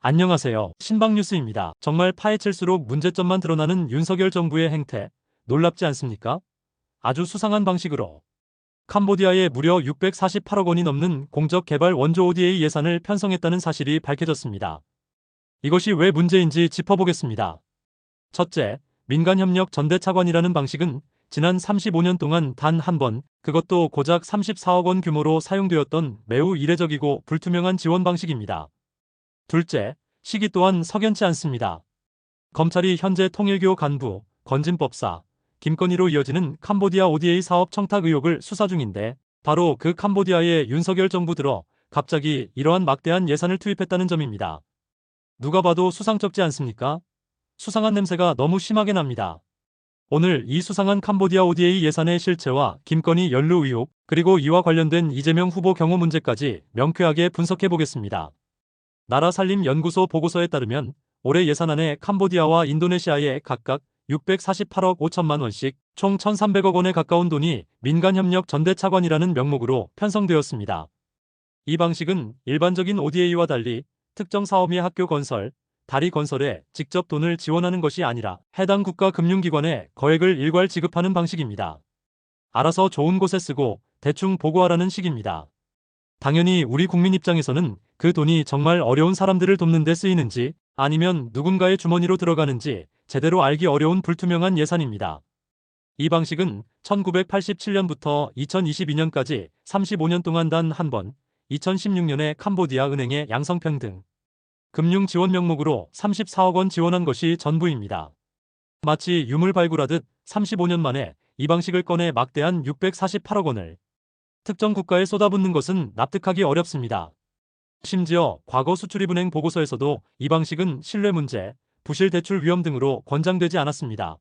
안녕하세요. 신박뉴스입니다. 정말 파헤칠수록 문제점만 드러나는 윤석열 정부의 행태, 놀랍지 않습니까? 아주 수상한 방식으로 캄보디아에 무려 648억 원이 넘는 공적 개발 원조 ODA 예산을 편성했다는 사실이 밝혀졌습니다. 이것이 왜 문제인지 짚어보겠습니다. 첫째, 민간협력 전대차관이라는 방식은 지난 35년 동안 단 한 번, 그것도 고작 34억 원 규모로 사용되었던 매우 이례적이고 불투명한 지원 방식입니다. 둘째, 시기 또한 석연치 않습니다. 검찰이 현재 통일교 간부, 건진법사, 김건희로 이어지는 캄보디아 ODA 사업 청탁 의혹을 수사 중인데 바로 그 캄보디아의 윤석열 정부 들어 갑자기 이러한 막대한 예산을 투입했다는 점입니다. 누가 봐도 수상쩍지 않습니까? 수상한 냄새가 너무 심하게 납니다. 오늘 이 수상한 캄보디아 ODA 예산의 실체와 김건희 연루 의혹, 그리고 이와 관련된 이재명 후보 경호 문제까지 명쾌하게 분석해 보겠습니다. 나라살림연구소 보고서에 따르면 올해 예산안에 캄보디아와 인도네시아에 각각 648억 5천만 원씩 총 1,300억 원에 가까운 돈이 민간협력 전대차관이라는 명목으로 편성되었습니다. 이 방식은 일반적인 ODA와 달리 특정 사업의 학교 건설, 다리 건설에 직접 돈을 지원하는 것이 아니라 해당 국가금융기관에 거액을 일괄 지급하는 방식입니다. 알아서 좋은 곳에 쓰고 대충 보고하라는 식입니다. 당연히 우리 국민 입장에서는 그 돈이 정말 어려운 사람들을 돕는 데 쓰이는지 아니면 누군가의 주머니로 들어가는지 제대로 알기 어려운 불투명한 예산입니다. 이 방식은 1987년부터 2022년까지 35년 동안 단 한 번, 2016년에 캄보디아 은행의 양성평등 금융 지원 명목으로 34억 원 지원한 것이 전부입니다. 마치 유물 발굴하듯 35년 만에 이 방식을 꺼내 막대한 648억 원을 특정 국가에 쏟아붓는 것은 납득하기 어렵습니다. 심지어 과거 수출입은행 보고서에서도 이 방식은 신뢰 문제, 부실 대출 위험 등으로 권장되지 않았습니다.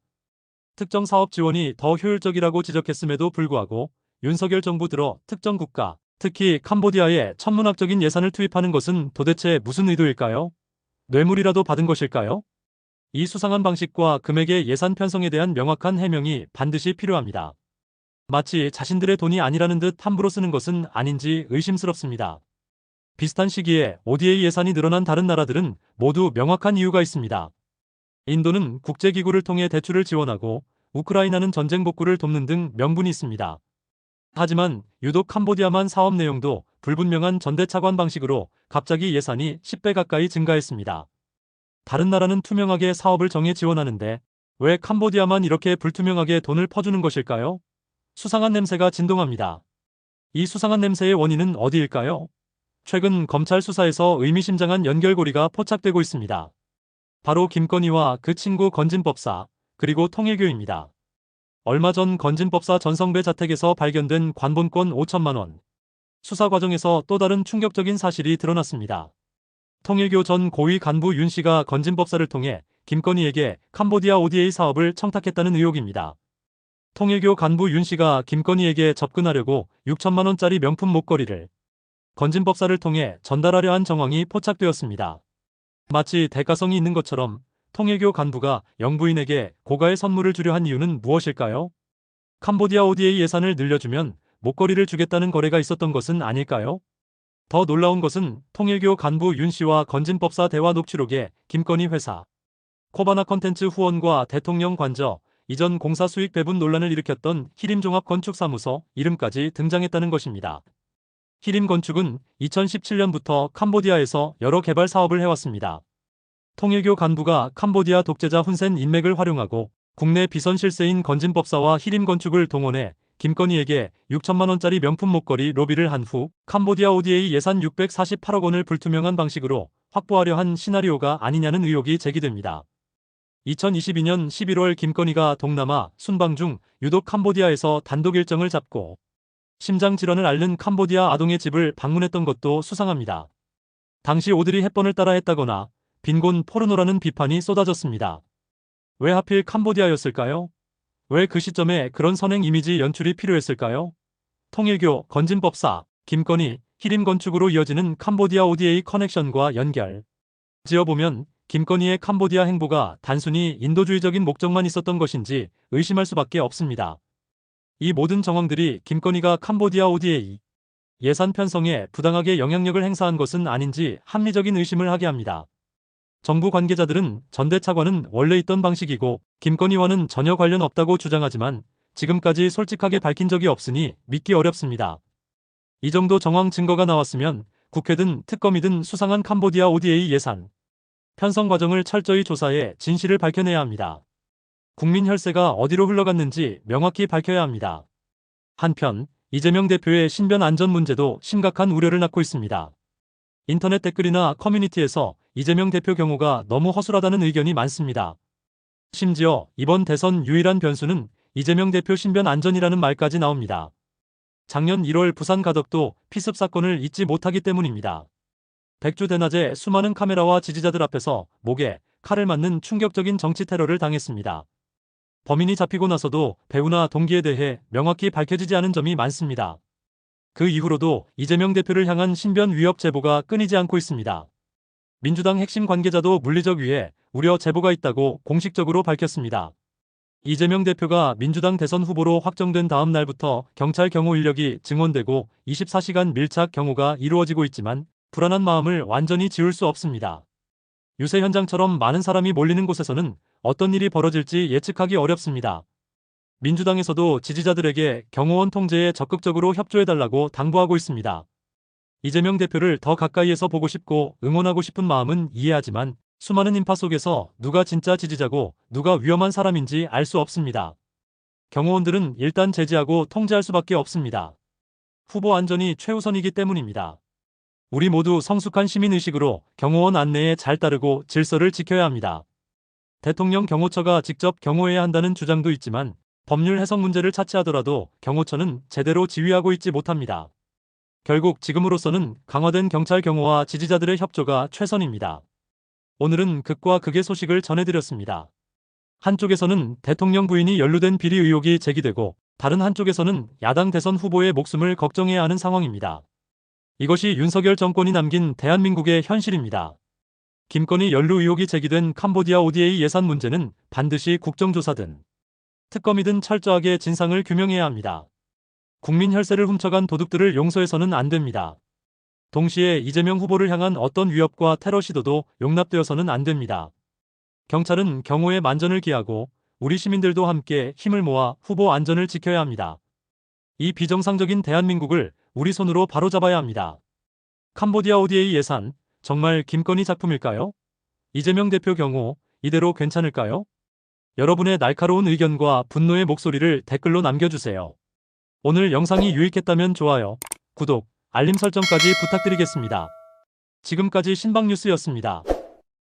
특정 사업 지원이 더 효율적이라고 지적했음에도 불구하고 윤석열 정부 들어 특정 국가, 특히 캄보디아에 천문학적인 예산을 투입하는 것은 도대체 무슨 의도일까요? 뇌물이라도 받은 것일까요? 이 수상한 방식과 금액의 예산 편성에 대한 명확한 해명이 반드시 필요합니다. 마치 자신들의 돈이 아니라는 듯 함부로 쓰는 것은 아닌지 의심스럽습니다. 비슷한 시기에 ODA 예산이 늘어난 다른 나라들은 모두 명확한 이유가 있습니다. 인도는 국제기구를 통해 대출을 지원하고 우크라이나는 전쟁 복구를 돕는 등 명분이 있습니다. 하지만 유독 캄보디아만 사업 내용도 불분명한 전대차관 방식으로 갑자기 예산이 10배 가까이 증가했습니다. 다른 나라는 투명하게 사업을 정해 지원하는데 왜 캄보디아만 이렇게 불투명하게 돈을 퍼주는 것일까요? 수상한 냄새가 진동합니다. 이 수상한 냄새의 원인은 어디일까요? 최근 검찰 수사에서 의미심장한 연결고리가 포착되고 있습니다. 바로 김건희와 그 친구 건진법사, 그리고 통일교입니다. 얼마 전 건진법사 전성배 자택에서 발견된 관본권 5천만 원. 수사 과정에서 또 다른 충격적인 사실이 드러났습니다. 통일교 전 고위 간부 윤 씨가 건진법사를 통해 김건희에게 캄보디아 ODA 사업을 청탁했다는 의혹입니다. 통일교 간부 윤 씨가 김건희에게 접근하려고 6천만 원짜리 명품 목걸이를 건진법사를 통해 전달하려 한 정황이 포착되었습니다. 마치 대가성이 있는 것처럼 통일교 간부가 영부인에게 고가의 선물을 주려 한 이유는 무엇일까요? 캄보디아 ODA 예산을 늘려주면 목걸이를 주겠다는 거래가 있었던 것은 아닐까요? 더 놀라운 것은 통일교 간부 윤 씨와 건진법사 대화 녹취록에 김건희 회사, 코바나 컨텐츠 후원과 대통령 관저, 이전 공사 수익 배분 논란을 일으켰던 히림종합건축사무소 이름까지 등장했다는 것입니다. 히림건축은 2017년부터 캄보디아에서 여러 개발 사업을 해왔습니다. 통일교 간부가 캄보디아 독재자 훈센 인맥을 활용하고 국내 비선 실세인 건진법사와 히림건축을 동원해 김건희에게 6천만 원짜리 명품 목걸이 로비를 한 후 캄보디아 ODA 예산 648억 원을 불투명한 방식으로 확보하려 한 시나리오가 아니냐는 의혹이 제기됩니다. 2022년 11월 김건희가 동남아 순방 중 유독 캄보디아에서 단독 일정을 잡고 심장 질환을 앓는 캄보디아 아동의 집을 방문했던 것도 수상합니다. 당시 오드리 헵번을 따라 했다거나 빈곤 포르노라는 비판이 쏟아졌습니다. 왜 하필 캄보디아였을까요? 왜 그 시점에 그런 선행 이미지 연출이 필요했을까요? 통일교, 건진법사, 김건희, 히림건축으로 이어지는 캄보디아 ODA 커넥션과 연결 지어보면 김건희의 캄보디아 행보가 단순히 인도주의적인 목적만 있었던 것인지 의심할 수밖에 없습니다. 이 모든 정황들이 김건희가 캄보디아 ODA 예산 편성에 부당하게 영향력을 행사한 것은 아닌지 합리적인 의심을 하게 합니다. 정부 관계자들은 전대 차관은 원래 있던 방식이고 김건희와는 전혀 관련 없다고 주장하지만 지금까지 솔직하게 밝힌 적이 없으니 믿기 어렵습니다. 이 정도 정황 증거가 나왔으면 국회든 특검이든 수상한 캄보디아 ODA 예산 편성 과정을 철저히 조사해 진실을 밝혀내야 합니다. 국민 혈세가 어디로 흘러갔는지 명확히 밝혀야 합니다. 한편 이재명 대표의 신변 안전 문제도 심각한 우려를 낳고 있습니다. 인터넷 댓글이나 커뮤니티에서 이재명 대표 경우가 너무 허술하다는 의견이 많습니다. 심지어 이번 대선 유일한 변수는 이재명 대표 신변 안전이라는 말까지 나옵니다. 작년 1월 부산 가덕도 피습 사건을 잊지 못하기 때문입니다. 백주 대낮에 수많은 카메라와 지지자들 앞에서 목에 칼을 맞는 충격적인 정치 테러를 당했습니다. 범인이 잡히고 나서도 배우나 동기에 대해 명확히 밝혀지지 않은 점이 많습니다. 그 이후로도 이재명 대표를 향한 신변 위협 제보가 끊이지 않고 있습니다. 민주당 핵심 관계자도 물리적 위해 우려 제보가 있다고 공식적으로 밝혔습니다. 이재명 대표가 민주당 대선 후보로 확정된 다음 날부터 경찰 경호 인력이 증원되고 24시간 밀착 경호가 이루어지고 있지만 불안한 마음을 완전히 지울 수 없습니다. 유세 현장처럼 많은 사람이 몰리는 곳에서는 어떤 일이 벌어질지 예측하기 어렵습니다. 민주당에서도 지지자들에게 경호원 통제에 적극적으로 협조해달라고 당부하고 있습니다. 이재명 대표를 더 가까이에서 보고 싶고 응원하고 싶은 마음은 이해하지만 수많은 인파 속에서 누가 진짜 지지자고 누가 위험한 사람인지 알 수 없습니다. 경호원들은 일단 제지하고 통제할 수밖에 없습니다. 후보 안전이 최우선이기 때문입니다. 우리 모두 성숙한 시민의식으로 경호원 안내에 잘 따르고 질서를 지켜야 합니다. 대통령 경호처가 직접 경호해야 한다는 주장도 있지만 법률 해석 문제를 차치하더라도 경호처는 제대로 지휘하고 있지 못합니다. 결국 지금으로서는 강화된 경찰 경호와 지지자들의 협조가 최선입니다. 오늘은 극과 극의 소식을 전해드렸습니다. 한쪽에서는 대통령 부인이 연루된 비리 의혹이 제기되고 다른 한쪽에서는 야당 대선 후보의 목숨을 걱정해야 하는 상황입니다. 이것이 윤석열 정권이 남긴 대한민국의 현실입니다. 김건희 연루 의혹이 제기된 캄보디아 ODA 예산 문제는 반드시 국정조사든 특검이든 철저하게 진상을 규명해야 합니다. 국민 혈세를 훔쳐간 도둑들을 용서해서는 안 됩니다. 동시에 이재명 후보를 향한 어떤 위협과 테러 시도도 용납되어서는 안 됩니다. 경찰은 경호에 만전을 기하고 우리 시민들도 함께 힘을 모아 후보 안전을 지켜야 합니다. 이 비정상적인 대한민국을 우리 손으로 바로잡아야 합니다. 캄보디아 ODA 예산, 정말 김건희 작품일까요? 이재명 대표 경호, 이대로 괜찮을까요? 여러분의 날카로운 의견과 분노의 목소리를 댓글로 남겨주세요. 오늘 영상이 유익했다면 좋아요, 구독, 알림 설정까지 부탁드리겠습니다. 지금까지 신박뉴스였습니다.